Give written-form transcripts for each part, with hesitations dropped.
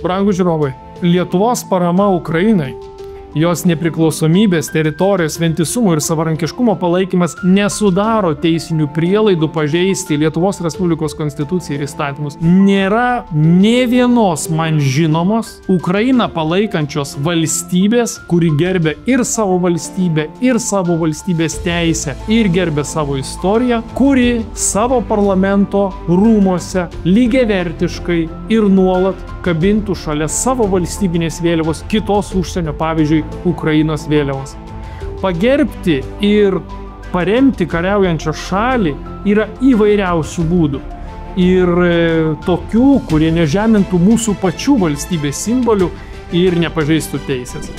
Brangūs žiūrovai, Lietuvos parama Ukrainai, jos nepriklausomybės, teritorijos, vientisumo ir savarankiškumo palaikymas nesudaro teisinių prielaidų pažeisti Lietuvos Respublikos konstituciją ir įstatymus. Nėra nė vienos man žinomos Ukrainą palaikančios valstybės, kuri gerbė ir savo valstybę, ir savo valstybės teisę, ir gerbė savo istoriją, kuri savo parlamento rūmose lygiavertiškai ir nuolat kabintų šalia savo valstybinės vėliavos kitos užsienio, pavyzdžiui, Ukrainos vėliavos. Pagerbti ir paremti kariaujančią šalį yra įvairiausių būdų. Ir tokių, kurie nežemintų mūsų pačių valstybės simbolių ir nepažeistų teisės.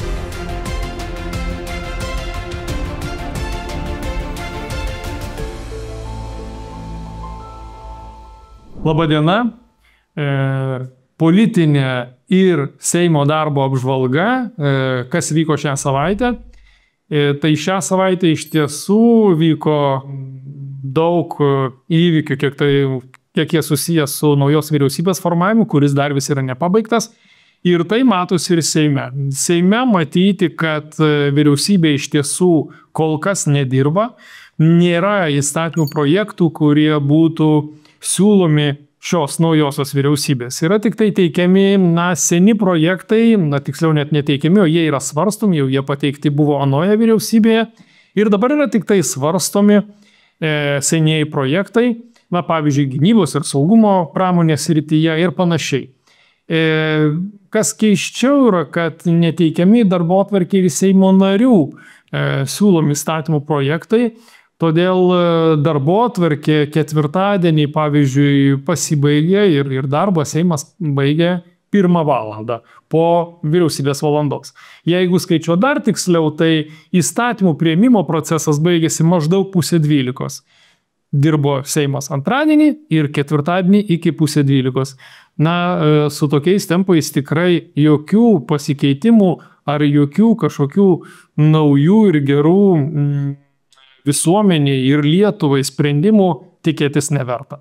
Labadiena. Politinė ir Seimo darbo apžvalga, kas vyko šią savaitę. Tai šią savaitę iš tiesų vyko daug įvykių, kiek jie susiję su naujos vyriausybės formavimu, kuris dar vis yra nepabaigtas. Ir tai matosi ir Seime. Seime matyti, kad vyriausybė iš tiesų kol kas nedirba. Nėra įstatymų projektų, kurie būtų siūlomi šios naujosios vyriausybės. Yra tik tai teikiami, seni projektai, tiksliau net neteikiami, o jie yra svarstomi, jau jie pateikti buvo anoje vyriausybėje. Ir dabar yra tik tai svarstomi senieji projektai, pavyzdžiui, gynybos ir saugumo pramonės srityje ir panašiai. Kas keiščiau yra, kad neteikiami darbotvarkei ir Seimo narių siūlomi įstatymų projektai. Todėl darbotvarkė ketvirtadienį, pavyzdžiui, pasibaigė ir darbas Seimas baigė 1 valandą po vyriausybės valandos. Jeigu skaičiuo dar tiksliau, tai įstatymų priėmimo procesas baigėsi maždaug 11:30. Dirbo Seimas antradienį ir ketvirtadienį iki 11:30. Su tokiais tempais tikrai jokių pasikeitimų ar jokių kažkokių naujų ir gerų visuomeniai ir Lietuvai sprendimų tikėtis neverta.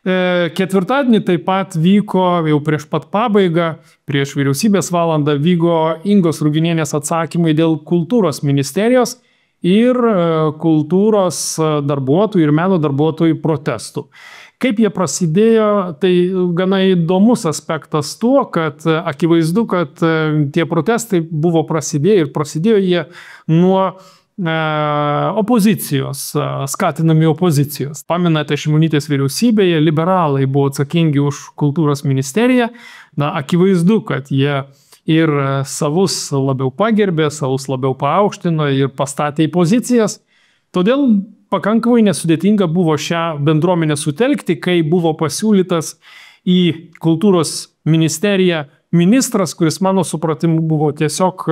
Ketvirtadienį taip pat vyko, jau prieš pat pabaigą, prieš vyriausybės valandą, vyko Ingos Ruginienės atsakymai dėl kultūros ministerijos ir kultūros darbuotojų ir meno darbuotojų protestų. Kaip jie prasidėjo, tai gana įdomus aspektas tuo, kad akivaizdu, kad tie protestai buvo prasidėję ir prasidėjo jie nuo opozicijos, skatinami opozicijos. Pamenate, Šimonytės vyriausybėje liberalai buvo atsakingi už kultūros ministeriją. Akivaizdu, kad jie ir savus labiau pagerbė, savus labiau paaukštino ir pastatė į pozicijas. Todėl pakankamai nesudėtinga buvo šią bendruomenę sutelkti, kai buvo pasiūlytas į kultūros ministeriją ministras, kuris mano supratimu buvo tiesiog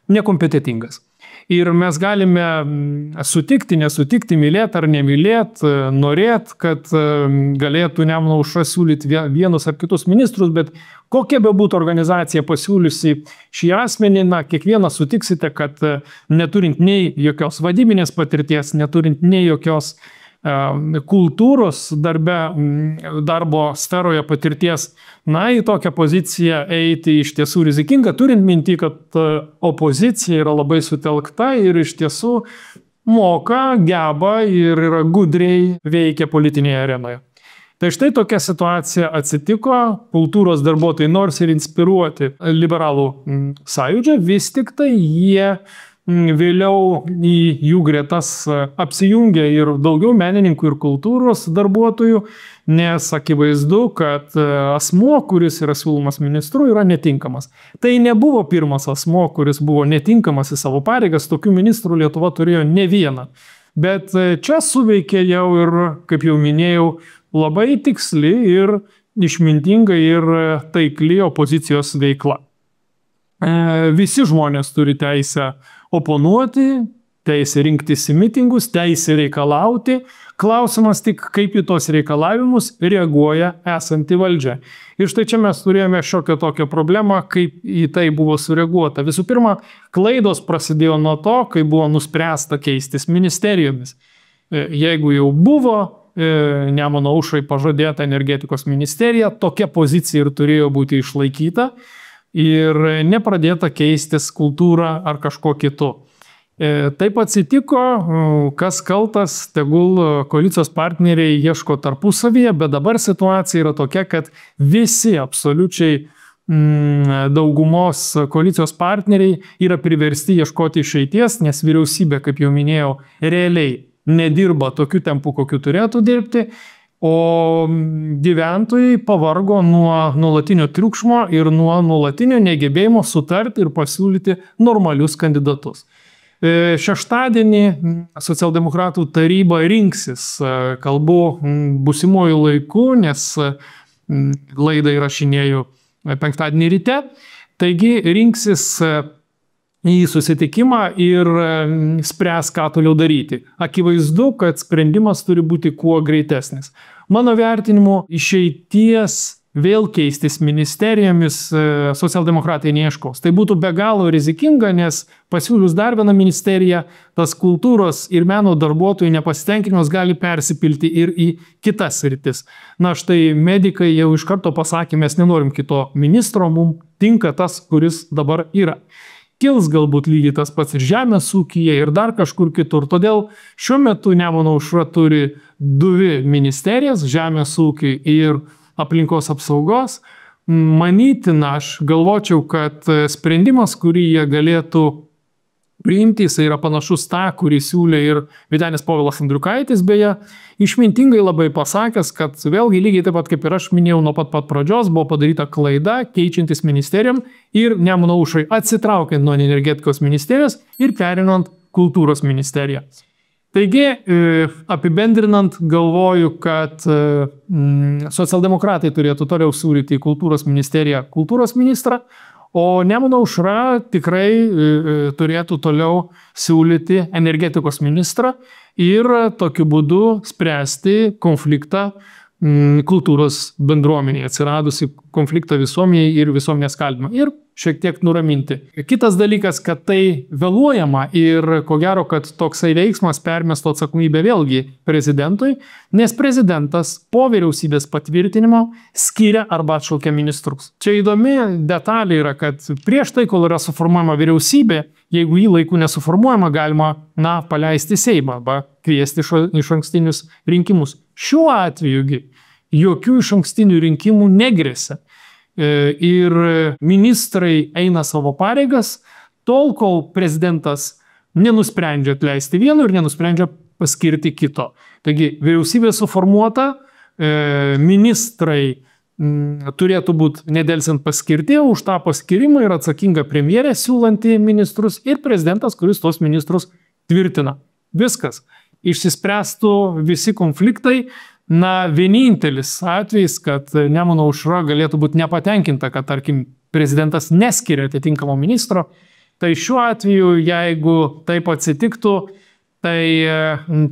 nekompetentingas. Ir mes galime sutikti, nesutikti, mylėti ar nemylėti, norėti, kad galėtų Nemuno aušra siūlyti vienus ar kitus ministrus, bet kokia bebūtų organizacija pasiūliusi šį asmenį, kiekvieną sutiksite, kad neturint nei jokios vadybinės patirties, neturint nei jokios kultūros darbo sferoje patirties, į tokią poziciją eiti iš tiesų rizikinga, turint minti, kad opozicija yra labai sutelkta ir iš tiesų moka, geba ir yra gudriai veikia politinėje arenoje. Tai štai tokia situacija atsitiko, kultūros darbuotojai nors ir inspiruoti liberalų sąjūdžio, vis tik tai jie vėliau į jų gretas apsijungė ir daugiau menininkų ir kultūros darbuotojų, nes akivaizdu, kad asmuo, kuris yra siūlomas ministru, yra netinkamas. Tai nebuvo pirmas asmuo, kuris buvo netinkamas į savo pareigas, tokių ministrų Lietuva turėjo ne vieną. Bet čia suveikė jau ir, kaip jau minėjau, labai tiksli ir išmintinga ir taikli opozicijos veikla. Visi žmonės turi teisę oponuoti, teisę rinktis į mitingus, teisę reikalauti. Klausimas tik, kaip į tos reikalavimus reaguoja esanti valdžia. Ir štai čia mes turėjome šiokią tokią problemą, kaip į tai buvo sureaguota. Visų pirma, klaidos prasidėjo nuo to, kai buvo nuspręsta keistis ministerijomis. Jeigu jau buvo Nemuno aušrai pažadėta energetikos ministerija, tokia pozicija ir turėjo būti išlaikyta ir nepradėta keistis kultūra ar kažko kitu. Taip atsitiko, kas kaltas, tegul koalicijos partneriai ieško tarpusavyje, bet dabar situacija yra tokia, kad visi absoliučiai daugumos koalicijos partneriai yra priversti ieškoti išeities, nes vyriausybė, kaip jau minėjau, realiai nedirba tokiu tempu, kokiu turėtų dirbti, o gyventojai pavargo nuo nuolatinio triukšmo ir nuo nuolatinio negebėjimo sutarti ir pasiūlyti normalius kandidatus. Šeštadienį socialdemokratų taryba rinksis, kalbu būsimuoju laiku, nes laidą įrašinėju penktadienį ryte, taigi rinksis į susitikimą ir spręs, ką toliau daryti. Akivaizdu, kad sprendimas turi būti kuo greitesnis. Mano vertinimu, išeities vėl keistis ministerijomis socialdemokratai neieškos. Tai būtų be galo rizikinga, nes pasiūlius dar vieną ministeriją, tas kultūros ir meno darbuotojų nepasitenkinimas gali persipilti ir į kitas sritis. Na štai medikai jau iš karto pasakė, mes nenorim kito ministro, mums tinka tas, kuris dabar yra. Kils galbūt lygiai tas pats ir žemės ūkyje ir dar kažkur kitur. Todėl šiuo metu Nemuno aušra turi dvi ministerijas, žemės ūkį ir aplinkos apsaugos. Manytina, aš galvočiau, kad sprendimas, kurį jie galėtų priimti, jis yra panašus tą, kurį siūlė ir Vytenis Povilas Andriukaitis, beje, išmintingai labai pasakęs, kad vėlgi lygiai taip pat, kaip ir aš minėjau nuo pat pradžios, buvo padaryta klaida, keičiantis ministerijom ir Nemuno aušrai atsitraukiant nuo energetikos ministerijos ir perinant kultūros ministeriją. Taigi, apibendrinant, galvoju, kad socialdemokratai turėtų toliau siūlyti į kultūros ministeriją kultūros ministrą, o Nemuno aušra tikrai turėtų toliau siūlyti energetikos ministrą ir tokiu būdu spręsti konfliktą kultūros bendruomenėje, atsiradusi konfliktą visuomenėje ir visuomenės skaldymą ir šiek tiek nuraminti. Kitas dalykas, kad tai vėluojama ir ko gero, kad toksai veiksmas permesto atsakomybę vėlgi prezidentui, nes prezidentas po vyriausybės patvirtinimo skiria arba atšaukia ministrus. Čia įdomi detalė yra, kad prieš tai, kol yra suformuojama vyriausybė, jeigu jį laiku nesuformuojama, galima, paleisti Seimą arba kviesti išankstinius rinkimus. Šiuo atvejugi jokių išankstinių rinkimų negrėsia. Ir ministrai eina savo pareigas, tol, kol prezidentas nenusprendžia atleisti vieno ir nenusprendžia paskirti kito. Taigi, vyriausybė suformuota, ministrai turėtų būti nedelsiant paskirti, už tą paskirimą yra atsakinga premjerė, siūlanti ministrus ir prezidentas, kuris tos ministrus tvirtina. Viskas. Išsispręstų visi konfliktai. Vienintelis atvejis, kad Nemuno aušra galėtų būti nepatenkinta, kad, tarkim, prezidentas neskiria atitinkamo ministro, tai šiuo atveju, jeigu taip atsitiktų, tai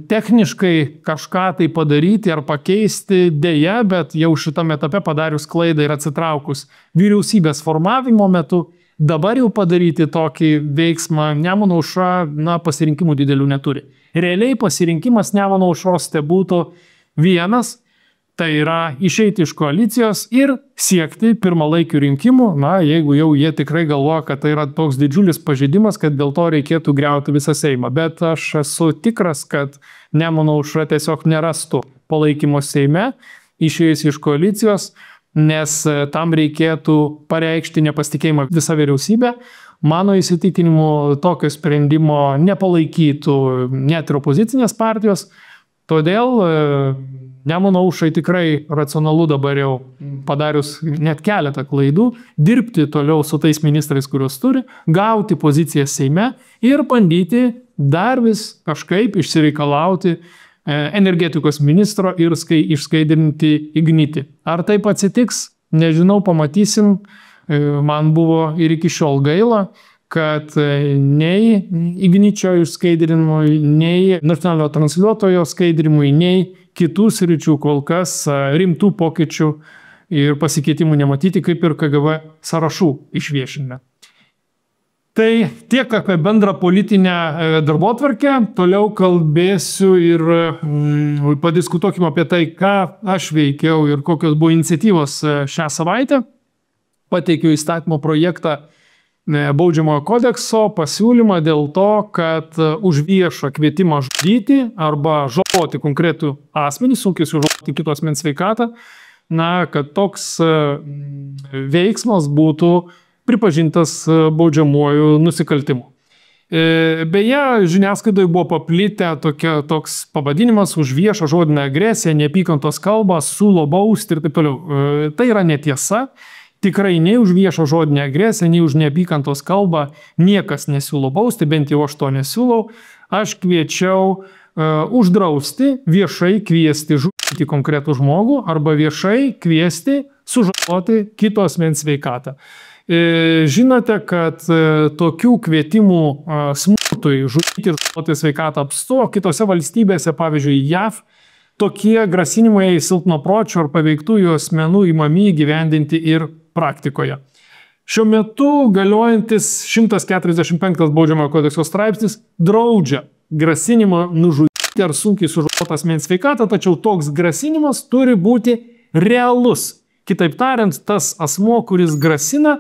techniškai kažką tai padaryti ar pakeisti dėja, bet jau šitame etape padarius klaidą ir atsitraukus vyriausybės formavimo metu, dabar jau padaryti tokį veiksmą Nemuno aušra, pasirinkimų didelių neturi. Realiai pasirinkimas Nemuno aušros tai būtų vienas, tai yra išeiti iš koalicijos ir siekti pirmalaikių rinkimų, jeigu jau jie tikrai galvoja, kad tai yra toks didžiulis pažeidimas, kad dėl to reikėtų griauti visą Seimą. Bet aš esu tikras, kad Nemuno aušra tiesiog nerastų palaikymo Seime, išėjus iš koalicijos, nes tam reikėtų pareikšti nepasitikėjimą visą vyriausybę. Mano įsitikinimu tokio sprendimo nepalaikytų net ir opozicinės partijos. Todėl Nemuno aušrai tikrai racionalu dabar jau padarius net keletą klaidų, dirbti toliau su tais ministrais, kuriuos turi, gauti poziciją Seime ir bandyti dar vis kažkaip išsireikalauti energetikos ministro ir išskaidrinti Ignitį. Ar taip atsitiks? Nežinau, pamatysim. Man buvo ir iki šiol gaila, kad nei Igničio išskaidrinimui, nei nacionalinio transliuotojo skaidrinimui, nei kitų sričių kol kas rimtų pokyčių ir pasikeitimų nematyti, kaip ir KGB sąrašų išviešinime. Tai tiek apie bendrą politinę darbotvarkę, toliau kalbėsiu ir padiskutuokime apie tai, ką aš veikiau ir kokios buvo iniciatyvos šią savaitę. Pateikiau įstatymo projektą Baudžiamojo kodekso pasiūlymą dėl to, kad už viešą kvietimą žudyti arba žaloti konkretų asmenį, sunkiai sužaloti kito asmens sveikatą, kad toks veiksmas būtų pripažintas baudžiamuoju nusikaltimu. Beje, žiniasklaidoje buvo paplitę toks pavadinimas už viešą žodinę agresiją, neapykantos kalbą, siūlo bausti ir taip toliau. Tai yra netiesa. Tikrai nei už viešą žodinę agresiją, nei už neapykantos kalbą niekas nesiūlo bausti, bent jau aš to nesiūlau. Aš kviečiau uždrausti viešai kviesti žudyti konkretų žmogų arba viešai kviesti sužaloti kito asmens sveikatą. Žinote, kad tokių kvietimų smurtui žudyti ir žaloti sveikatą apstu kitose valstybėse, pavyzdžiui, JAV, tokie grasinimai silpnapročių ar paveiktųjų asmenų įmami įgyvendinti ir praktikoje. Šiuo metu galiojantis 145 Baudžiamojo kodekso straipsnis draudžia grasinimą nužudyti ar sunkiai sužaloti asmens sveikatą, tačiau toks grasinimas turi būti realus. Kitaip tariant, tas asmuo, kuris grasina,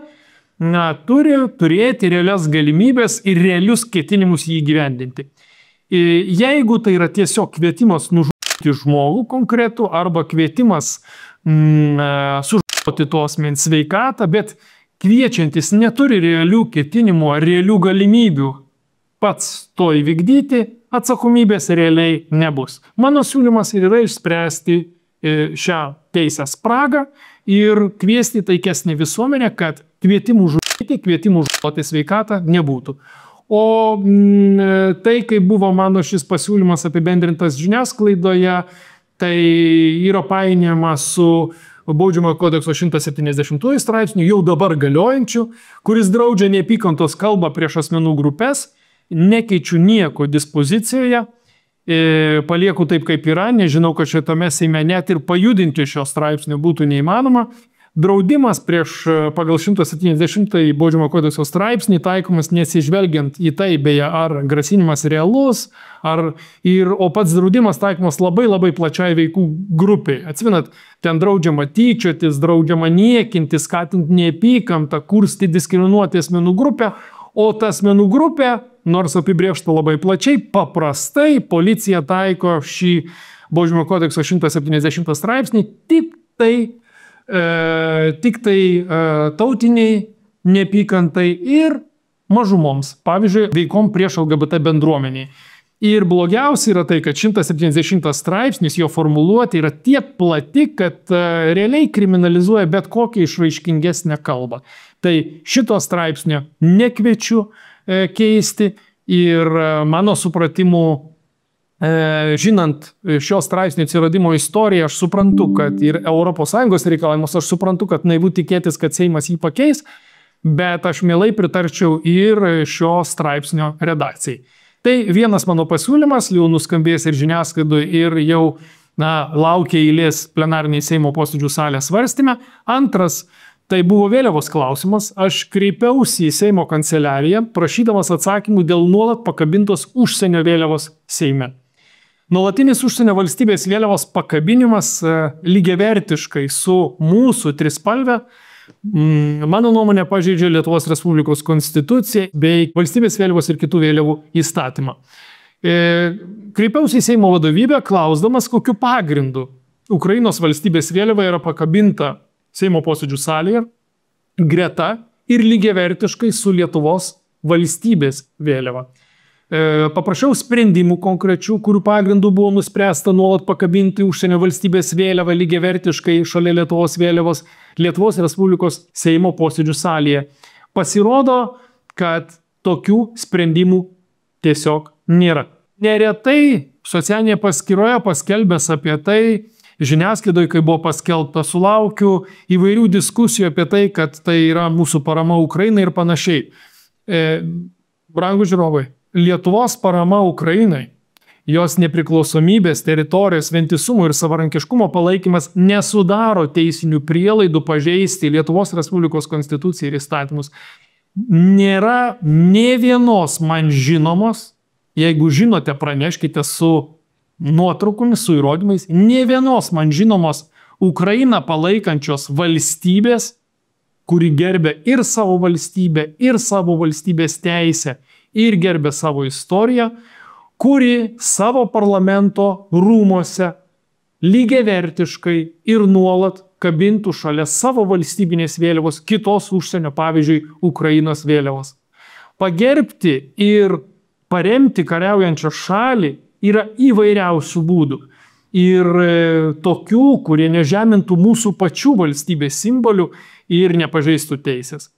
turi turėti realias galimybės ir realius ketinimus jį įgyvendinti. Jeigu tai yra tiesiog kvietimas nužudyti žmogų konkretų arba kvietimas sužaloti to asmens sveikatą, bet kviečiantis neturi realių ketinimų ar realių galimybių pats to įvykdyti, atsakomybės realiai nebus. Mano siūlymas yra išspręsti šią teisės spragą ir kviesti taikesnį visuomenę, kad kvietimų žudyti, kvietimų žaloti sveikatą nebūtų. O tai, kaip buvo mano šis pasiūlymas apibendrintas žiniasklaidoje, tai yra painiojama su Baudžiamojo kodekso 170 straipsniu, jau dabar galiojančiu, kuris draudžia neapykantos kalbą prieš asmenų grupės, nekeičiu nieko dispozicijoje, palieku taip, kaip yra, nežinau, kad šitame Seime net ir pajudinti šio straipsnio būtų neįmanoma. Draudimas pagal 170 Baudžiamojo kodekso straipsnį taikomas nesižvelgiant į tai, beje, ar grasinimas realus, o pats draudimas taikomas labai plačiai veikų grupiai. Atsimenat, ten draudžiama tyčiotis, draudžiama niekinti, skatinti neapykantą, kursti, diskriminuoti asmenų grupę, o ta asmenų grupė, nors apibrėžta labai plačiai, paprastai policija taiko šį Baudžiamojo kodekso 170 straipsnį tik tai tautiniai neapykantai ir mažumoms, pavyzdžiui, veikom prieš LGBT bendruomeniai. Ir blogiausia yra tai, kad 170 straipsnis, jo formuluotė yra tiek plati, kad realiai kriminalizuoja bet kokią išraiškingesnę kalbą. Tai šito straipsnio nekviečiu keisti ir mano supratimu, žinant šio straipsnio atsiradimo istoriją, aš suprantu, kad ir ES reikalavimus, aš suprantu, kad naivu tikėtis, kad Seimas jį pakeis, bet aš mielai pritarčiau ir šio straipsnio redakcijai. Tai vienas mano pasiūlymas, jau nuskambės ir žiniasklaidoje ir jau laukia eilės plenariniai Seimo posėdžių salės svarstyme. Antras, tai buvo vėliavos klausimas. Aš kreipiausi į Seimo kanceliariją, prašydamas atsakymų dėl nuolat pakabintos užsienio vėliavos Seime. Nuolatinis užsienio valstybės vėliavos pakabinimas lygiavertiškai su mūsų trispalve, mano nuomonė, pažeidžia Lietuvos Respublikos konstituciją bei valstybės vėliavos ir kitų vėliavų įstatymą. Kreipiausi į Seimo vadovybę, klausdamas, kokiu pagrindu Ukrainos valstybės vėliava yra pakabinta Seimo posėdžių salėje greta ir lygiavertiškai su Lietuvos valstybės vėliava. Paprašiau sprendimų konkrečių, kurių pagrindų buvo nuspręsta nuolat pakabinti užsienio valstybės vėliavą lygiavertiškai šalia Lietuvos vėliavos Lietuvos Respublikos Seimo posėdžių salėje. Pasirodo, kad tokių sprendimų tiesiog nėra. Neretai socialinėje paskyroje paskelbęs apie tai, žiniasklaidoje, kai buvo paskelbta, sulaukiu įvairių diskusijų apie tai, kad tai yra mūsų parama Ukrainai ir panašiai. Brangūs žiūrovai, Lietuvos parama Ukrainai, jos nepriklausomybės, teritorijos, vientisumo ir savarankiškumo palaikymas nesudaro teisinių prielaidų pažeisti Lietuvos Respublikos konstituciją ir įstatymus. nėra nė vienos man žinomos, jeigu žinote, praneškite su nuotraukomis, su įrodymais, nė vienos man žinomos Ukrainą palaikančios valstybės, kuri gerbė ir savo valstybę, ir savo valstybės teisę, ir gerbė savo istoriją, kuri savo parlamento rūmose lygiavertiškai ir nuolat kabintų šalia savo valstybinės vėliavos kitos užsienio, pavyzdžiui, Ukrainos vėliavos. Pagerbti ir paremti kariaujančią šalį yra įvairiausių būdų. Ir tokių, kurie nežemintų mūsų pačių valstybės simbolių ir nepažeistų teisės.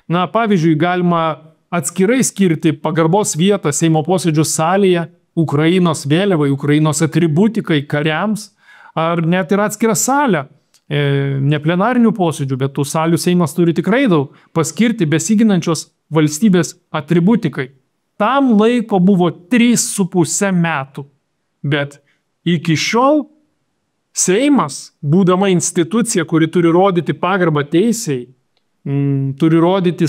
Na, pavyzdžiui, galima atskirai skirti pagarbos vietą Seimo posėdžių salėje Ukrainos vėliavai, Ukrainos atributikai, kariams, ar net ir atskirą salę, ne plenarinių posėdžių, bet tų salių Seimas turi tikrai daug, paskirti besiginančios valstybės atributikai. Tam laiko buvo 3,5 metų, bet iki šiol Seimas, būdama institucija, kuri turi rodyti pagarbą teisėjai, turi rodyti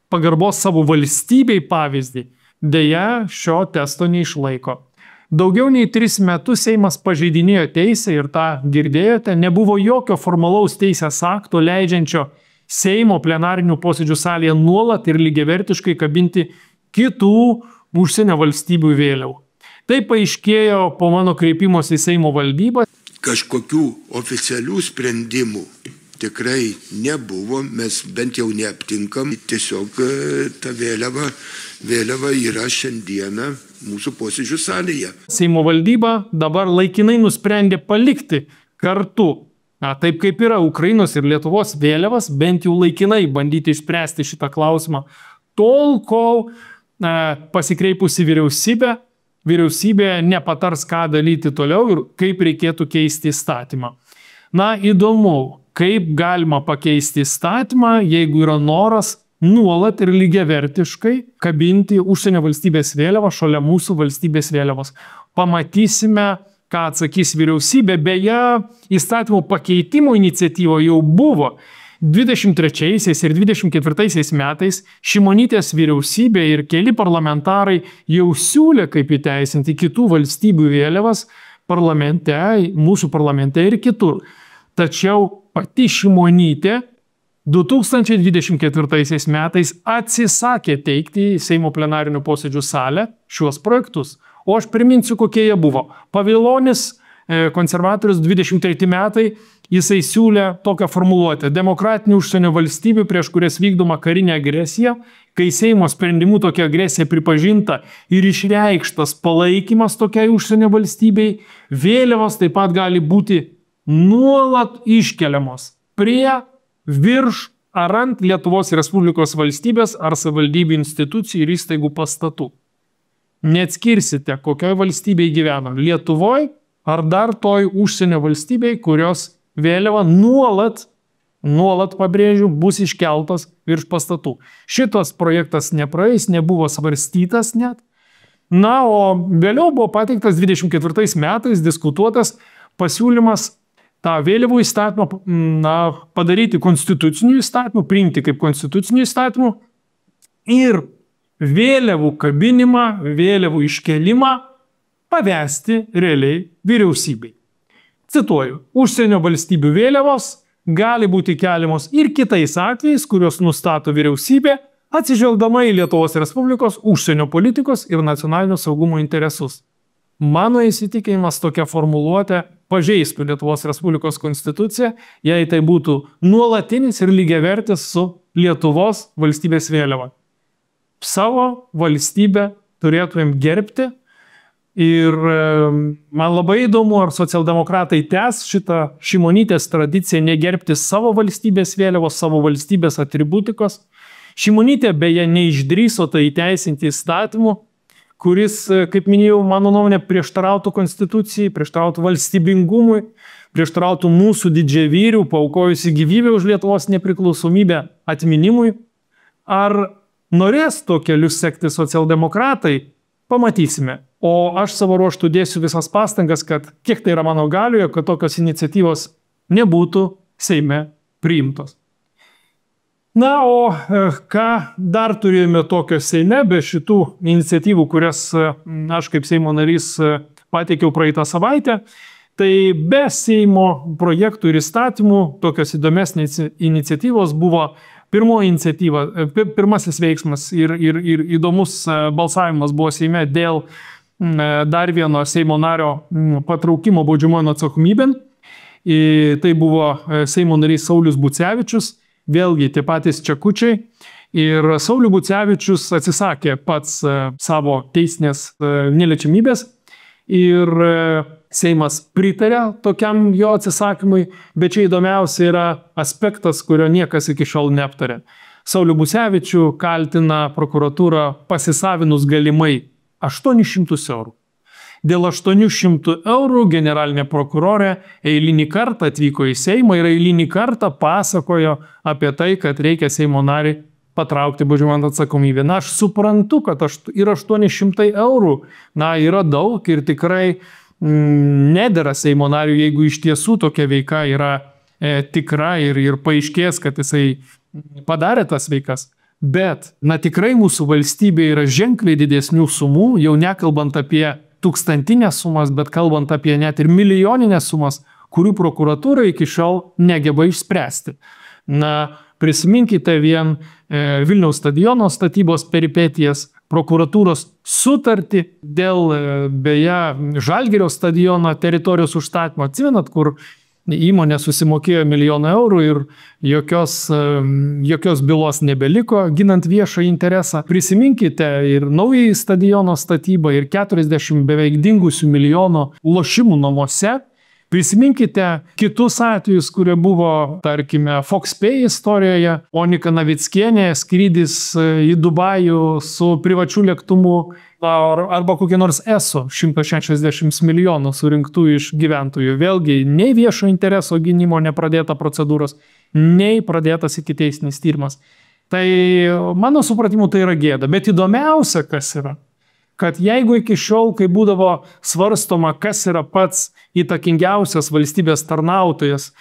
pagarbos savo valstybei pavyzdį, deja šio testo neišlaiko. Daugiau nei 3 metus Seimas pažeidinėjo teisę ir tą girdėjote, nebuvo jokio formalaus teisės akto leidžiančio Seimo plenarinių posėdžių salėje nuolat ir lygiavertiškai kabinti kitų užsienio valstybių vėliavų. Tai paaiškėjo po mano kreipimosi į Seimo valdybą. Kažkokių oficialių sprendimų tikrai nebuvo, mes bent jau neaptinkam. Tiesiog ta vėliava yra šiandieną mūsų posėdžių salėje. Seimo valdyba dabar laikinai nusprendė palikti kartu, taip kaip yra Ukrainos ir Lietuvos vėliavas, bent jau laikinai bandyti išspręsti šitą klausimą, tol kol pasikreipusi vyriausybė nepatars, ką daryti toliau ir kaip reikėtų keisti įstatymą. Na, įdomu, kaip galima pakeisti įstatymą, jeigu yra noras nuolat ir lygiavertiškai kabinti užsienio valstybės vėliavą šalia mūsų valstybės vėliavos. Pamatysime, ką atsakys vyriausybė. Beje, įstatymų pakeitimo iniciatyvo jau buvo. 23 ir 24 metais Šimonytės vyriausybė ir keli parlamentarai jau siūlė, kaip įteisinti kitų valstybių vėliavas parlamente, mūsų parlamente ir kitur. Tačiau pati Šimonytė 2024 metais atsisakė teikti į Seimo plenarinių posėdžių salę šiuos projektus. O aš priminsiu, kokie jie buvo. Pavilonis, konservatorius, 23 metai, jisai siūlė tokią formuluotę: demokratinių užsienio valstybių, prieš kurias vykdoma karinė agresija, kai Seimo sprendimu tokia agresija pripažinta ir išreikštas palaikymas tokiai užsienio valstybei, vėliavos taip pat gali būti nuolat iškeliamos prie, virš ar ant Lietuvos Respublikos valstybės ar savivaldybių institucijų ir įstaigų pastatų. Neatskirsite, kokioje valstybėje gyvena, Lietuvoje ar dar toj užsienio valstybėje, kurios vėliava nuolat pabrėžiu, bus iškeltos virš pastatų. Šitas projektas nepraeis, nebuvo svarstytas net. Na, o vėliau buvo pateiktas 24 metais diskutuotas pasiūlymas tą vėliavų įstatymą padaryti konstituciniu įstatymu, priimti kaip konstituciniu įstatymu ir vėliavų kabinimą, vėliavų iškelimą pavesti realiai vyriausybei. Cituoju, užsienio valstybių vėliavos gali būti keliamos ir kitais atvejais, kuriuos nustato vyriausybė, atsižvelgdama į Lietuvos Respublikos užsienio politikos ir nacionalinio saugumo interesus. Mano įsitikinimas, tokia formuluotė pažeistų Lietuvos Respublikos konstituciją, jei tai būtų nuolatinis ir lygiavertis su Lietuvos valstybės vėliava. Savo valstybę turėtumėm gerbti. Ir man labai įdomu, ar socialdemokratai tęs šitą Šimonytės tradiciją negerbti savo valstybės vėliavos, savo valstybės atributikos. Šimonytė beje neišdrįso tai įteisinti įstatymu, kuris, kaip minėjau, mano nuomonė, prieštarautų konstitucijai, prieštarautų valstybingumui, prieštarautų mūsų didžiavyrių, paaukojusi gyvybę už Lietuvos nepriklausomybę atminimui. Ar norės to keliu sekti socialdemokratai? Pamatysime. O aš savo ruožtu dėsiu visas pastangas, kad kiek tai yra mano galioje, kad tokios iniciatyvos nebūtų Seime priimtos. Na, o ką dar turėjome tokio Seime, be šitų iniciatyvų, kurias aš kaip Seimo narys pateikiau praeitą savaitę, tai be Seimo projektų ir įstatymų tokios įdomesnės iniciatyvos buvo pirmasis veiksmas ir įdomus balsavimas buvo Seime dėl dar vieno Seimo nario patraukimo baudžiamojon atsakomybėn. Tai buvo Seimo narys Saulius Bucevičius. Vėlgi tie patys čekučiai. Ir Saulius Bucevičius atsisakė pats savo teisinės neliečiamybės. Ir Seimas pritarė tokiam jo atsisakymui, bet čia įdomiausia yra aspektas, kurio niekas iki šiol neaptarė. Saulių Bucevičių kaltina prokuratūra pasisavinus galimai 800 eurų. Dėl 800 eurų generalinė prokurorė eilinį kartą atvyko į Seimą ir eilinį kartą pasakojo apie tai, kad reikia Seimo narį patraukti baudžiamojon atsakomybę. Na, aš suprantu, kad ir 800 eurų, yra daug ir tikrai nedera Seimo nariui, jeigu iš tiesų tokia veika yra tikra ir paaiškės, kad jisai padarė tas veikas. Bet, tikrai mūsų valstybė yra ženkliai didesnių sumų, jau nekalbant apie tūkstantinės sumas, bet kalbant apie net ir milijoninės sumas, kurių prokuratūra iki šiol negeba išspręsti. Prisiminkite vien Vilniaus stadiono statybos peripetijas, prokuratūros sutartį dėl, beje, Žalgirio stadiono teritorijos užstatymo. Atsimenat, kur įmonė susimokėjo 1 milijoną eurų ir jokios bylos nebeliko, ginant viešą interesą. Prisiminkite ir naująjį stadiono statybą, ir 40 beveik dingusių milijonų lošimų namuose. Prisiminkite kitus atvejus, kurie buvo, tarkime, FoxPay istorijoje. Monika Navickienė, skrydis į Dubajų su privačiu lėktuvu, arba kokie nors ESO 160 milijonų surinktų iš gyventojų. Vėlgi, nei viešo intereso gynimo nepradėta procedūros, nei pradėtas ikiteisminis tyrimas. Tai mano supratimu tai yra gėda. Bet įdomiausia, kas yra, kad jeigu iki šiol, kai būdavo svarstoma, kas yra pats įtakingiausias valstybės tarnautojas,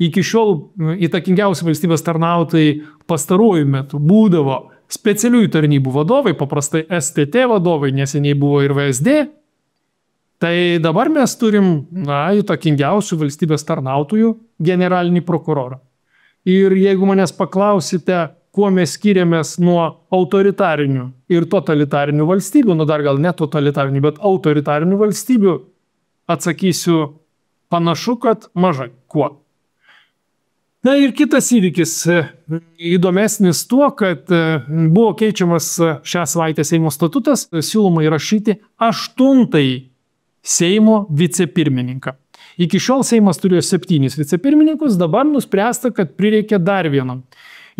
iki šiol įtakingiausi valstybės tarnautojai pastaruoju metu būdavo specialiųjų tarnybų vadovai, paprastai STT vadovai, neseniai buvo ir VSD, tai dabar mes turim įtakingiausių valstybės tarnautojų generalinį prokurorą. Ir jeigu manęs paklausite, kuo mes skiriamės nuo autoritarinių ir totalitarinių valstybių, dar gal ne totalitarinių, bet autoritarinių valstybių, atsakysiu panašu, kad mažai. Kuo? Ir kitas įvykis įdomesnis tuo, kad buvo keičiamas šią savaitę Seimo statutas, siūloma įrašyti 8-ąjį Seimo vicepirmininką. Iki šiol Seimas turėjo 7 vicepirmininkus, dabar nuspręsta, kad prireikia dar vieną.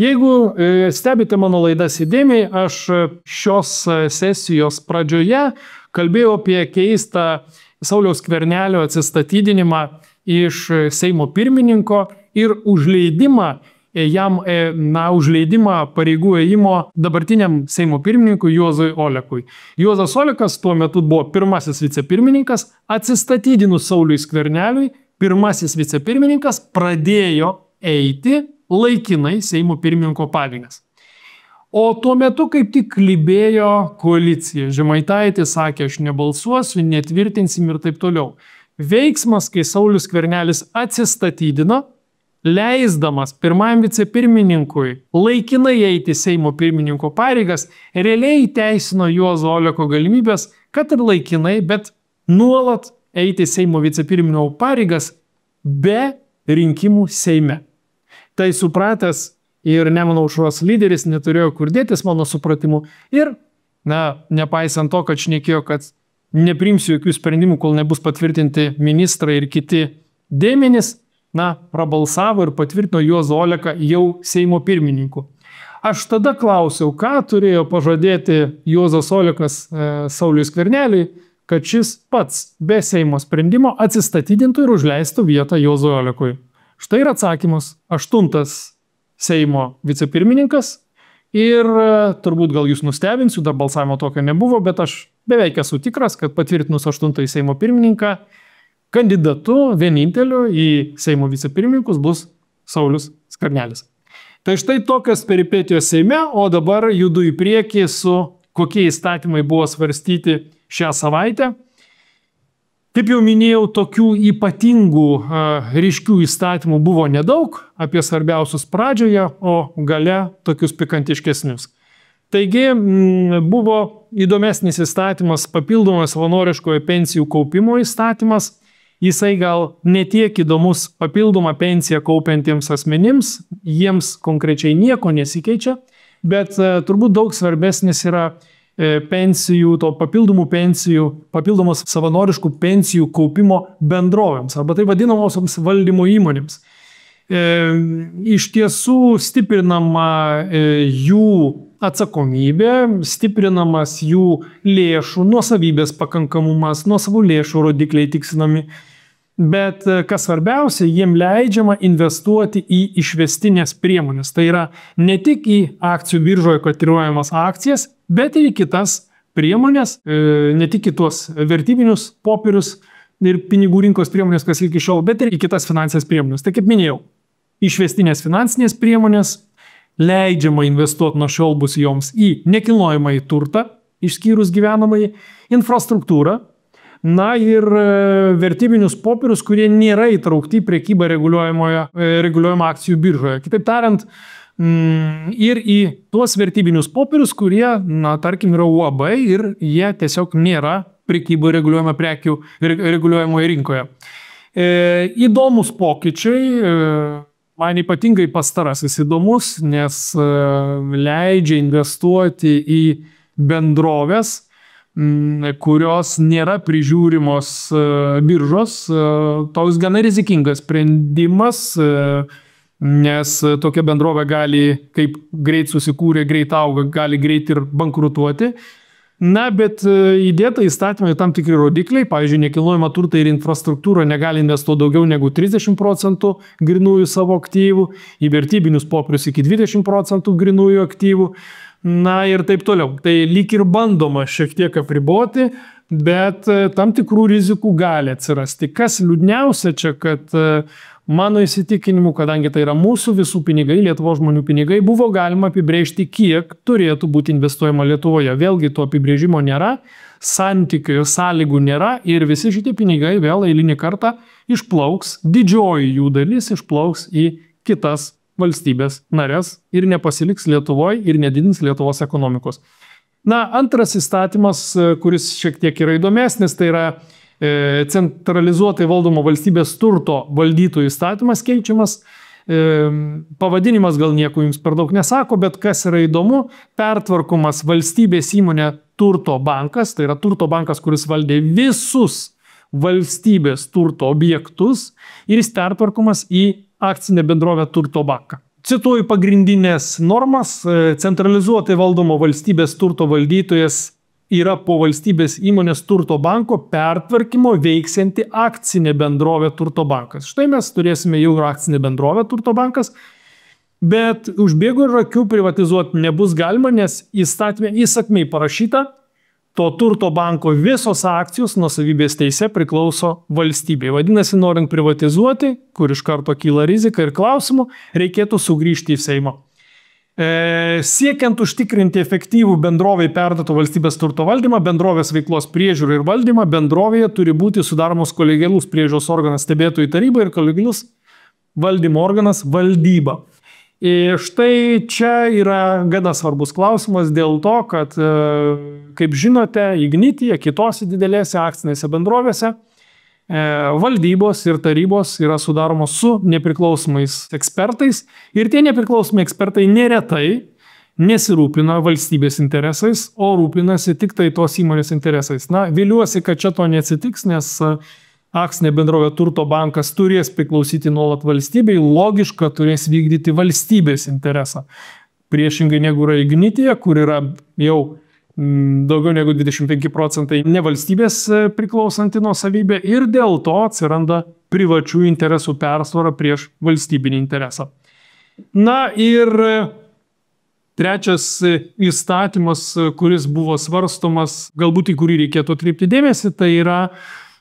Jeigu stebite mano laidas įdėmiai, aš šios sesijos pradžioje kalbėjau apie keistą Sauliaus Skvernelio atsistatydinimą iš Seimo pirmininko ir užleidimą pareigų ėjimo dabartiniam Seimo pirmininkui Juozui Olekui. Juozas Olekas tuo metu buvo pirmasis vicepirmininkas, atsistatydinus Sauliui Skverneliui, pirmasis vicepirmininkas pradėjo eiti laikinai Seimo pirmininko pareigas. O tuo metu kaip tik klibėjo koalicija. Žemaitaitis sakė, aš nebalsuosiu, netvirtinsim ir taip toliau. Veiksmas, kai Saulius Skvernelis atsistatydino, leisdamas pirmajam vicepirmininkui laikinai eiti Seimo pirmininko pareigas, realiai teisino Juozo Oleko galimybės, kad ir laikinai, bet nuolat eiti Seimo vicepirmininko pareigas be rinkimų Seime. Tai supratęs ir Nemuno aušros lyderis neturėjo kur dėtis, mano supratimu. Ir, nepaisant to, kad šnekėjo, kad nepriimsiu jokių sprendimų, kol nebus patvirtinti ministrai ir kiti dėmenys, prabalsavo ir patvirtino Juozą Oleką jau Seimo pirmininku. Aš tada klausiau, ką turėjo pažadėti Juozas Olekas Sauliui Skverneliui, kad šis pats be Seimo sprendimo atsistatydintų ir užleistų vietą Juozui Olekui. Štai ir atsakymas. 8 Seimo vicepirmininkas ir turbūt gal jūs nustebinsiu, dar balsavimo tokio nebuvo, bet aš beveik esu tikras, kad patvirtinus 8 Seimo pirmininką, kandidatu vieninteliu į Seimo vicepirmininkus bus Saulius Skvernelis. Tai štai tokios peripetijos Seime, o dabar judu į priekį su kokie įstatymai buvo svarstyti šią savaitę. Kaip jau minėjau, tokių ypatingų ryškių įstatymų buvo nedaug, apie svarbiausius pradžioje, o gale tokius pikantiškesnius. Taigi buvo įdomesnis įstatymas papildomas savanoriškojo pensijų kaupimo įstatymas. Jisai gal netiek įdomus papildomą pensiją kaupiantiems asmenims, jiems konkrečiai nieko nesikeičia, bet turbūt daug svarbesnis yra pensijų, to papildomos savanoriškų pensijų kaupimo bendrovėms, arba tai vadinamosioms valdymo įmonėms. Iš tiesų stiprinama jų atsakomybė, stiprinamas jų lėšų, nuosavybės pakankamumas, nuosavų lėšų rodikliai tikslinami. Bet kas svarbiausia, jiem leidžiama investuoti į išvestinės priemonės. Tai yra ne tik į akcijų biržoje kotiruojamas akcijas, bet ir į kitas priemonės, ne tik į tuos vertybinius popierius ir pinigų rinkos priemonės, kas iki šiol, bet ir į kitas finansinės priemonės. Tai kaip minėjau, išvestinės finansinės priemonės leidžiama investuoti nuo šiol bus joms į nekilnojamąjį turtą, išskyrus gyvenamąjį, infrastruktūrą, na ir vertybinius popierius, kurie nėra įtraukti į prekybą reguliuojamą akcijų biržoje. Kitaip tariant, ir į tuos vertybinius popierius, kurie, na, tarkim, yra UAB ir jie tiesiog nėra prekybą reguliuojama prekių reguliuojamoje rinkoje. Įdomus pokyčiai, man ypatingai pastarasis įdomus, nes leidžia investuoti į bendrovės, kurios nėra prižiūrimos biržos. Toks gana rizikingas sprendimas, nes tokia bendrovė gali, kaip greit susikūrė, greit auga, gali greit ir bankrutuoti. Na, bet įdėta įstatymai tam tikri rodikliai, pavyzdžiui, nekilnojamą turtą ir infrastruktūrą negali investuoti daugiau negu 30% grinųjų savo aktyvų, į vertybinius popierius iki 20% grinųjų aktyvų. Na ir taip toliau. Tai lyg ir bandoma šiek tiek apriboti, bet tam tikrų rizikų gali atsirasti. Kas liūdniausia čia, kad mano įsitikinimu, kadangi tai yra mūsų visų pinigai, Lietuvos žmonių pinigai, buvo galima apibrėžti, kiek turėtų būti investuojama Lietuvoje. Vėlgi to apibrėžimo nėra, santykių, sąlygų nėra ir visi šitie pinigai vėl eilinį kartą išplauks, didžioji jų dalis išplauks į kitas valstybės narės ir nepasiliks Lietuvoje ir nedidins Lietuvos ekonomikos. Na, antras įstatymas, kuris šiek tiek yra įdomesnis, tai yra centralizuotai valdomo valstybės turto valdytojų įstatymas keičiamas. Pavadinimas gal nieko jums per daug nesako, bet kas yra įdomu, pertvarkomas valstybės įmonė Turto bankas, tai yra Turto bankas, kuris valdė visus valstybės turto objektus ir jis pertvarkomas į akcinę bendrovę Turto banką. Cituoju pagrindinės normas, centralizuotai valdomo valstybės turto valdytojas yra po valstybės įmonės Turto banko pertvarkymo veiksianti akcinė bendrovė Turto bankas. Štai mes turėsime jau akcinę bendrovę Turto bankas, bet užbėgo ir akių privatizuoti nebus galima, nes įstatyme įsakmiai parašyta, to Turto banko visos akcijos nuosavybės teise priklauso valstybei. Vadinasi, norint privatizuoti, kur iš karto kyla rizika ir klausimų, reikėtų sugrįžti į Seimą. Siekiant užtikrinti efektyvų bendrovai perduoto valstybės turto valdymą, bendrovės veiklos priežiūrą ir valdymą, bendrovėje turi būti sudaromos kolegialus priežiūros organas stebėtojų taryba ir kolegialus valdymo organas valdyba. Ir štai čia yra gana svarbus klausimas dėl to, kad, kaip žinote, Ignityje, kitose didelėse akcinėse bendrovėse valdybos ir tarybos yra sudaromos su nepriklausomais ekspertais ir tie nepriklausomi ekspertai neretai nesirūpina valstybės interesais, o rūpinasi tik tai tos įmonės interesais. Na, viliuosi, kad čia to neatsitiks, nes akcinė bendrovė Turto bankas turės priklausyti nuolat valstybei, logiška turės vykdyti valstybės interesą. Priešingai negu yra Ignityje, kur yra jau daugiau negu 25% nevalstybės priklausanti nuosavybė ir dėl to atsiranda privačių interesų persvara prieš valstybinį interesą. Na ir trečias įstatymas, kuris buvo svarstomas, galbūt į kurį reikėtų atkreipti dėmesį, tai yra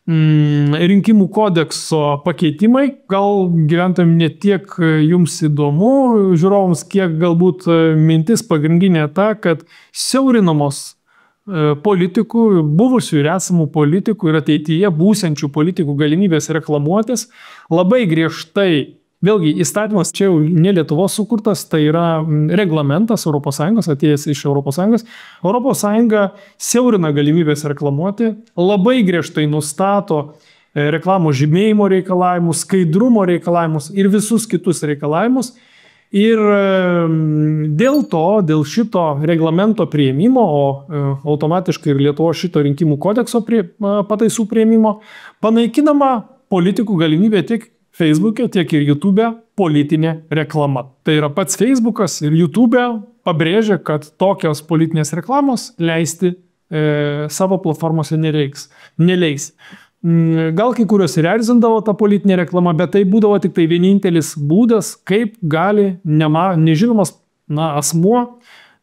rinkimų kodekso pakeitimai. Gal gyventojams ne tiek jums įdomu, žiūrovams, kiek galbūt mintis pagrindinė ta, kad siaurinamos politikų, buvusių ir esamų politikų ir ateityje būsiančių politikų galimybės reklamuotis labai griežtai. Vėlgi, įstatymas čia jau ne Lietuvos sukurtas, tai yra reglamentas ES, atėjęs iš ES. ES siaurina galimybės reklamuoti, labai griežtai nustato reklamos žymėjimo reikalavimus, skaidrumo reikalavimus ir visus kitus reikalavimus. Ir dėl šito reglamento priėmimo, o automatiškai ir Lietuvos šito rinkimų kodekso pataisų priėmimo, panaikinama politikų galimybė tiek Facebook'e, tiek ir YouTube'e politinė reklama. Tai yra pats Facebook'as ir YouTube'e pabrėžia, kad tokios politinės reklamos leisti savo platformose neleis. Gal kai kurios ir erzindavo tą politinę reklamą, bet tai būdavo tik tai vienintelis būdas, kaip gali nežinomas asmuo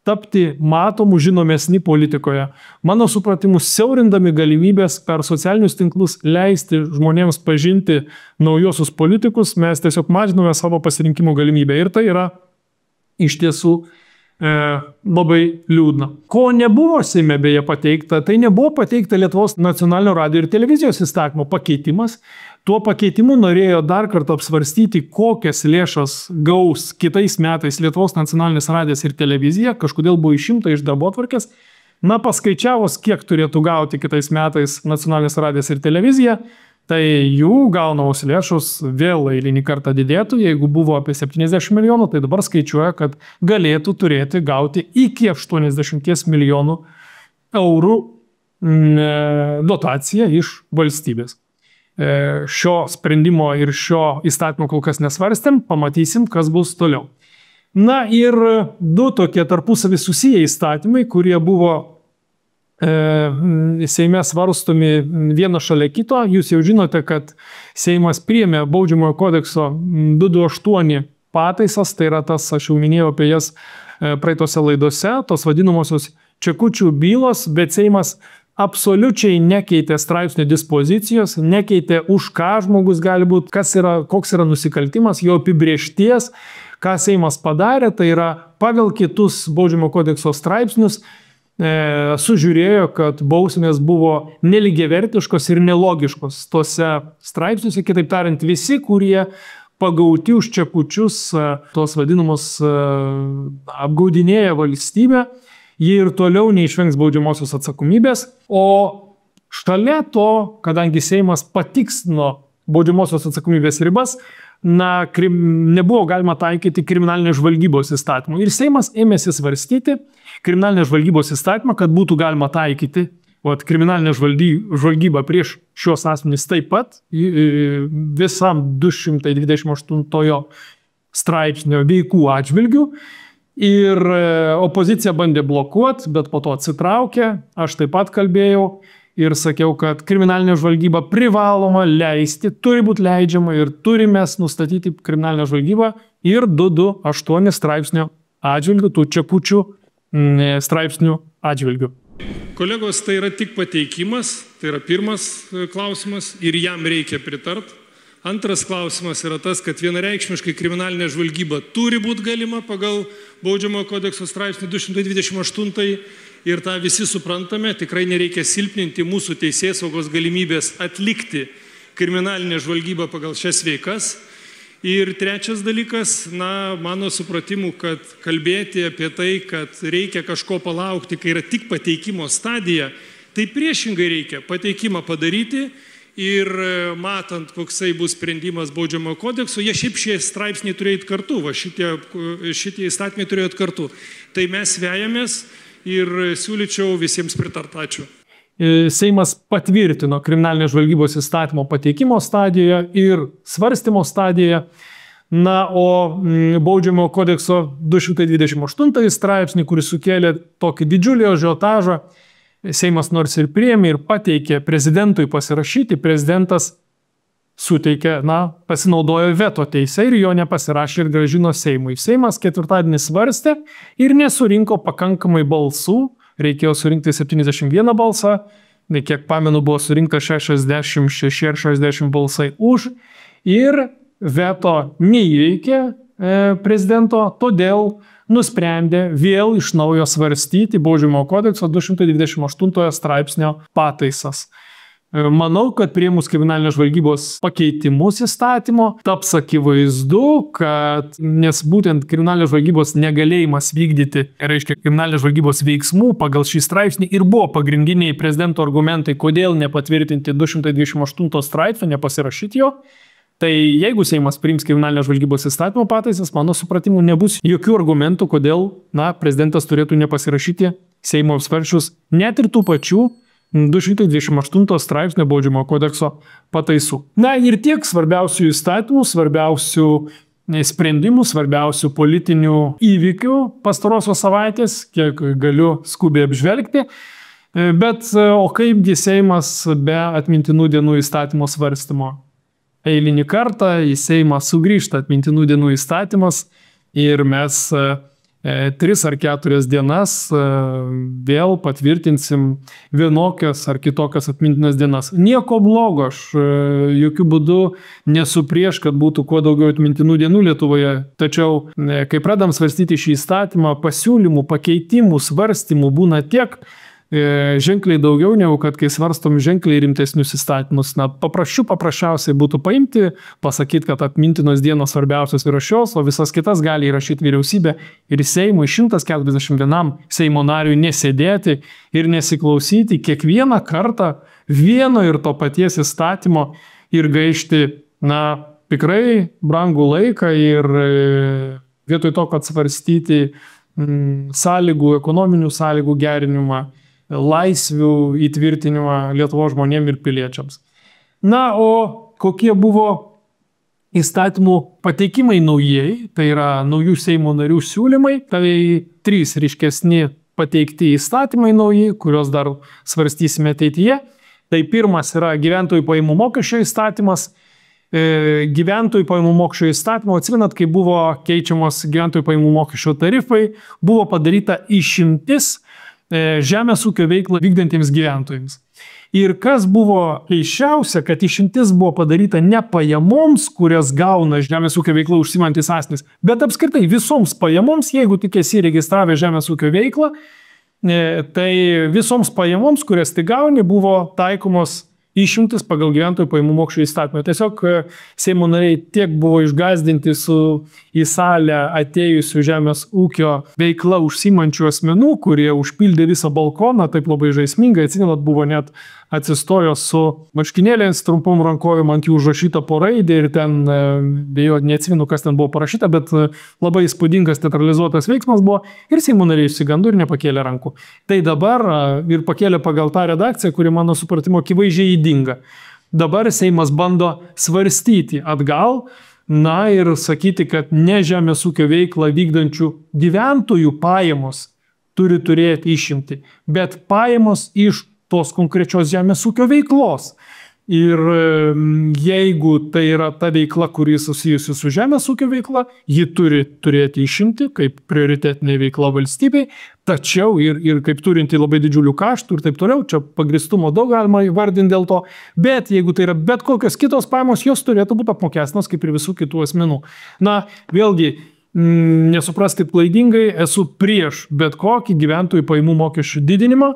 tapti matomų, žinomesni politikoje. Mano supratimu, siaurindami galimybės per socialinius tinklus leisti žmonėms pažinti naujosius politikus, mes tiesiog mažiname savo pasirinkimo galimybę. Ir tai yra iš tiesų labai liūdna. Ko nebuvo Seime beje pateikta, tai nebuvo pateikta Lietuvos nacionalinio radijo ir televizijos įstatymo pakeitimas. Tuo pakeitimu norėjo dar kartą apsvarstyti, kokias lėšas gaus kitais metais Lietuvos nacionalinis radijas ir televizija, kažkodėl buvo išimta iš darbotvarkės. Paskaičiavus, kiek turėtų gauti kitais metais nacionalinis radijas ir televizija, tai jų gaunamos lėšos vėl eilinį kartą didėtų. Jeigu buvo apie 70 milijonų, tai dabar skaičiuoja, kad galėtų turėti gauti iki 80 milijonų eurų dotaciją iš valstybės. Šio sprendimo ir šio įstatymo kol kas nesvarstėm, pamatysim, kas bus toliau. Ir du tokie tarpusavį susiję įstatymai, kurie buvo Seime svarstomi vieną šalia kito. Jūs jau žinote, kad Seimas priėmė Baudžiamojo kodekso 228 pataisas, tai yra tas, aš jau minėjau apie jas praeitose laidose, tos vadinamosios čekučių bylos, bet Seimas absoliučiai nekeitė straipsnio dispozicijos, nekeitė už ką žmogus gali būti, koks yra nusikaltimas, jo apibrėžties, ką Seimas padarė, tai yra pagal kitus Baudžiamojo kodekso straipsnius sužiūrėjo, kad bausmės buvo nelygiavertiškos ir nelogiškos tose straipsniuose. Kitaip tariant, visi, kurie pagauti už čekučius, tos vadinamos apgaudinėja valstybę, jie ir toliau neišvengs baudžiamosios atsakomybės. O šalia to, kadangi Seimas patikslino baudžiamosios atsakomybės ribas, nebuvo galima taikyti kriminalinės žvalgybos įstatymų. Ir Seimas ėmėsi svarstyti kriminalinės žvalgybos įstatymą, kad būtų galima taikyti kriminalinę žvalgybą prieš šios asmenys taip pat visam 228 straipsnio veikų atžvilgių. Ir opozicija bandė blokuoti, bet po to atsitraukė. Aš taip pat kalbėjau ir sakiau, kad kriminalinė žvalgyba privaloma leisti, turi būti leidžiama ir turime nustatyti kriminalinę žvalgybą ir 228 straipsnio atžvilgių, tų čekučių straipsnių atžvilgių. Kolegos, tai yra tik pateikimas, tai yra pirmas klausimas ir jam reikia pritart. Antras klausimas yra tas, kad vienareikšmiškai kriminalinė žvalgyba turi būti galima pagal Baudžiamojo kodekso straipsnį 228 ir tą visi suprantame, tikrai nereikia silpninti mūsų teisėsaugos galimybės atlikti kriminalinę žvalgybą pagal šias veikas. Ir trečias dalykas, mano supratimu, kad kalbėti apie tai, kad reikia kažko palaukti, kai yra tik pateikimo stadija, tai priešingai reikia pateikimą padaryti ir matant, koksai bus sprendimas Baudžiamojo kodekso, jie šiaip šie straipsniai turėjo kartu, šitie įstatymai turėjo kartu. Tai mes vejamės ir siūlyčiau visiems pritart. Ačiū. Seimas patvirtino kriminalinės žvalgybos įstatymo pateikimo stadijoje ir svarstymo stadijoje. O Baudžiamojo kodekso 228 straipsnį, kuris sukėlė tokį didžiulį ažiotažą, Seimas nors ir priėmė ir pateikė prezidentui pasirašyti, prezidentas suteikė, pasinaudojo veto teise ir jo nepasirašė ir grąžino Seimui. Seimas ketvirtadienį svarstė ir nesurinko pakankamai balsų, reikėjo surinkti 71 balsą, kiek pamenu, buvo surinkta 66 ar 60 balsai už ir veto neįveikė prezidento, todėl nusprendė vėl iš naujo svarstyti Baudžiamojo kodekso 228 straipsnio pataisas. Manau, kad priėmus kriminalinės žvalgybos pakeitimus įstatymo taps akivaizdu, kad nes būtent kriminalinės žvalgybos negalėjimas vykdyti, reiškia kriminalinės žvalgybos veiksmų pagal šį straipsnį ir buvo pagrindiniai prezidento argumentai, kodėl nepatvirtinti 228 straipsnio, nepasirašyti jo. Tai jeigu Seimas priims kriminalinės žvalgybos įstatymo pataisas, mano supratimu, nebus jokių argumentų, kodėl prezidentas turėtų nepasirašyti Seimo apsvarsčius net ir tų pačių 228 straipsnio Baudžiamojo kodekso pataisų. Ir tiek svarbiausių įstatymų, svarbiausių sprendimų, svarbiausių politinių įvykių pastarosios savaitės, kiek galiu skubiai apžvelgti. Bet o kaipgi Seimas be atmintinų dienų įstatymo svarstymo? Eilinį kartą į Seimą sugrįžta atmintinų dienų įstatymas ir mes 3 ar 4 dienas vėl patvirtinsim vienokias ar kitokias atmintinas dienas. Nieko blogo, aš jokių būdų nesu prieš, kad būtų kuo daugiau atmintinų dienų Lietuvoje. Tačiau, kai pradam svarstyti šį įstatymą, pasiūlymų, pakeitimų, svarstymų būna tiek ženkliai daugiau, negu kad kai svarstom ženkliai rimtesnius įstatymus. Paprasčiausiai būtų paimti, pasakyti, kad atmintinos dienos svarbiausios yra šios, o visas kitas gali įrašyti vyriausybė ir Seimui 141 Seimo nariui nesėdėti ir nesiklausyti kiekvieną kartą vieno ir to paties įstatymo ir gaišti, tikrai brangų laiką ir vietoj to, kad svarstyti sąlygų, ekonominių sąlygų gerinimą, laisvių įtvirtinimą Lietuvos žmonėm ir piliečiams. O kokie buvo įstatymų pateikimai naujieji, tai yra naujų Seimo narių siūlymai, tai 3 ryškesni pateikti įstatymai nauji, kuriuos dar svarstysime ateityje. Tai pirmas yra gyventojų pajamų mokesčio įstatymas. Gyventojų pajamų mokesčio įstatymo, atsimenat, kai buvo keičiamos gyventojų pajamų mokesčio tarifai, buvo padaryta išimtis žemės ūkio veiklą vykdantiems gyventojams. Ir kas buvo keisčiausia, kad išimtis buvo padaryta ne pajamoms, kurias gauna žemės ūkio veiklą užsiimantis asmenys, bet apskritai visoms pajamoms, jeigu tik esi registravę žemės ūkio veiklą, tai visoms pajamoms, kurias tik gauni, buvo taikomos išimtis pagal gyventojų pajamų mokesčio įstatymą. Tiesiog Seimo nariai tiek buvo išgąsdinti su į salę atėjusių žemės ūkio veikla užsiimančių asmenų, kurie užpildė visą balkoną, taip labai žaismingai, atsimenat, buvo net atsistojo su marškinėliais, trumpom rankovėm ant jų užrašyta po raidė ir ten, bejo, neatsimenu, kas ten buvo parašyta, bet labai įspūdingas teatralizuotas veiksmas buvo ir Seimo nariai išsigando ir nepakėlė rankų. Tai dabar ir pakėlė pagal tą redakciją, kuri mano supratimo akivaizdžiai ydinga. Dabar Seimas bando svarstyti atgal, ir sakyti, kad ne žemės ūkio veiklą vykdančių gyventojų pajamos turi turėti išimti, bet pajamos iš tos konkrečios žemės ūkio veiklos. Ir jeigu tai yra ta veikla, kuri susijusi su žemės ūkio veikla, ji turi turėti išimti kaip prioritetinė veikla valstybei, tačiau ir kaip turinti labai didžiulių kaštų ir taip toliau, čia pagristumo daug galima įvardinti dėl to, bet jeigu tai yra bet kokios kitos pajamos, jos turėtų būti apmokestinos kaip ir visų kitų asmenų. Vėlgi, nesupraskit klaidingai, esu prieš bet kokį gyventojų pajamų mokesčių didinimą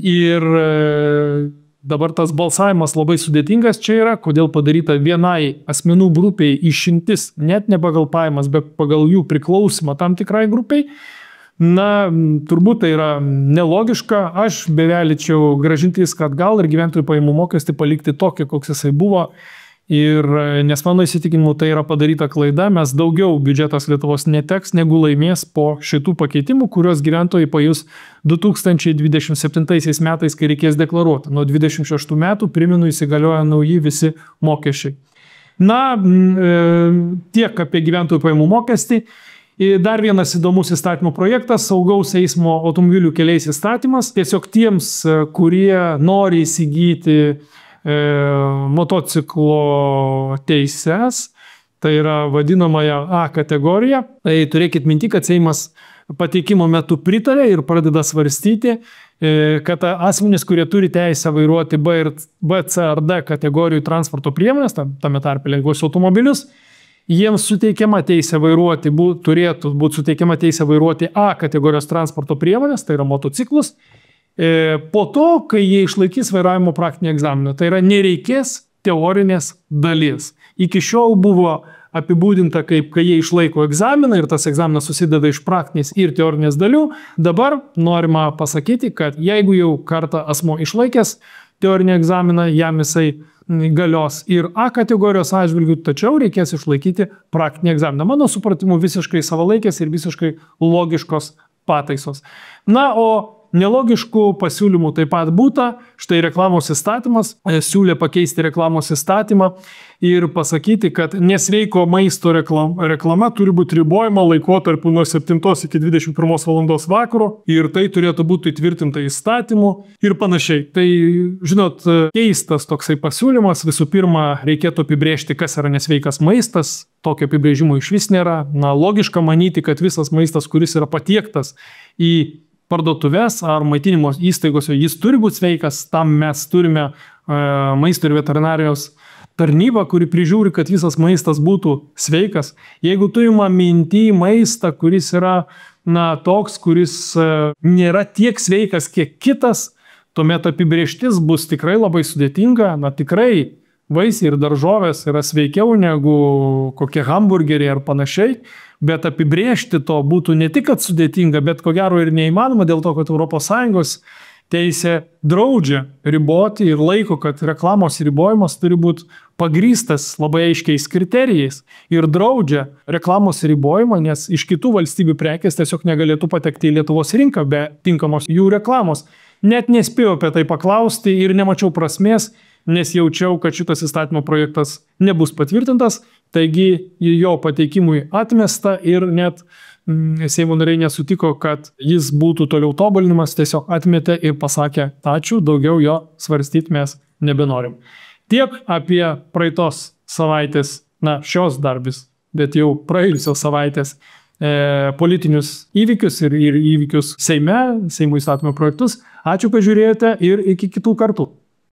ir dabar tas balsavimas labai sudėtingas čia yra, kodėl padaryta vienai asmenų grupiai išimtis, net ne pagal pajamas, bet pagal jų priklausimą tam tikrai grupiai. Turbūt tai yra nelogiška, aš beveličiau gražinti viską atgal ir gyventojų pajamų mokestį palikti tokį, koks jisai buvo. Ir nes mano įsitikinimu tai yra padaryta klaida, mes daugiau biudžetas Lietuvos neteks, negu laimės po šitų pakeitimų, kuriuos gyventojai pajus 2027 metais, kai reikės deklaruoti. Nuo 26 metų, primenu, įsigalioja nauji visi mokesčiai. Tiek apie gyventojų pajamų mokestį. Dar vienas įdomus įstatymo projektas, saugaus eismo automobilių keliais įstatymas. Tiesiog tiems, kurie nori įsigyti motociklo teises, tai yra vadinamąją A kategoriją. Tai turėkit minti, kad Seimas pateikimo metu pritarė ir pradeda svarstyti, kad asmenys, kurie turi teisę vairuoti B, C ar D kategorijų transporto priemonės, tame tarpe lengvus automobilius, jiems suteikiama teisė vairuoti, turėtų būti suteikiama teisė vairuoti A kategorijos transporto priemonės, tai yra motociklus, po to, kai jie išlaikys vairavimo praktinį egzaminą. Tai yra nereikės teorinės dalis. Iki šiol buvo apibūdinta, kaip kai jie išlaiko egzaminą ir tas egzaminas susideda iš praktinės ir teorinės dalių, dabar norima pasakyti, kad jeigu jau kartą asmo išlaikęs teorinį egzaminą, jam jisai galios ir A kategorijos atžvilgių, tačiau reikės išlaikyti praktinį egzaminą. Mano supratimu visiškai savalaikės ir visiškai logiškos pataisos. Na, o nelogiškų pasiūlymų taip pat būta. Štai reklamos įstatymas siūlė pakeisti reklamos įstatymą ir pasakyti, kad nesveiko maisto reklama turi būti ribojama laikotarpiu nuo 7 iki 21 valandos vakaro ir tai turėtų būti įtvirtinta įstatymu ir panašiai. Tai, žinot, keistas toksai pasiūlymas. Visų pirma, reikėtų apibrėžti, kas yra nesveikas maistas. Tokio apibrėžimo iš vis nėra. Na, logiška manyti, kad visas maistas, kuris yra patiektas į parduotuvės ar maitinimo įstaigose, jis turi būti sveikas. Tam mes turime maisto ir veterinarijos tarnybą, kuri prižiūri, kad visas maistas būtų sveikas. Jeigu turime minty maistą, kuris yra toks, kuris nėra tiek sveikas, kiek kitas, tuomet apibrėžtis bus tikrai labai sudėtinga. Tikrai vaisiai ir daržovės yra sveikiau negu kokie hamburgeriai ar panašiai. Bet apibrėžti to būtų ne tik kad sudėtinga, bet ko gero ir neįmanoma dėl to, kad ES teisė draudžia riboti ir laiko, kad reklamos ribojimas turi būti pagrįstas labai aiškiais kriterijais ir draudžia reklamos ribojimą, nes iš kitų valstybių prekės tiesiog negalėtų patekti į Lietuvos rinką be tinkamos jų reklamos. Net nespėjau apie tai paklausti ir nemačiau prasmės, nes jaučiau, kad šitas įstatymo projektas nebus patvirtintas, taigi jo pateikimui atmesta ir net Seimo nariai nesutiko, kad jis būtų toliau tobulinimas, tiesiog atmetė ir pasakė ačiū, daugiau jo svarstyti mes nebenorim. Tiek apie praeitos savaitės, šios darbis, bet jau praėjusios savaitės politinius įvykius ir įvykius Seimo įstatymo projektus. Ačiū, kad žiūrėjote ir iki kitų kartų.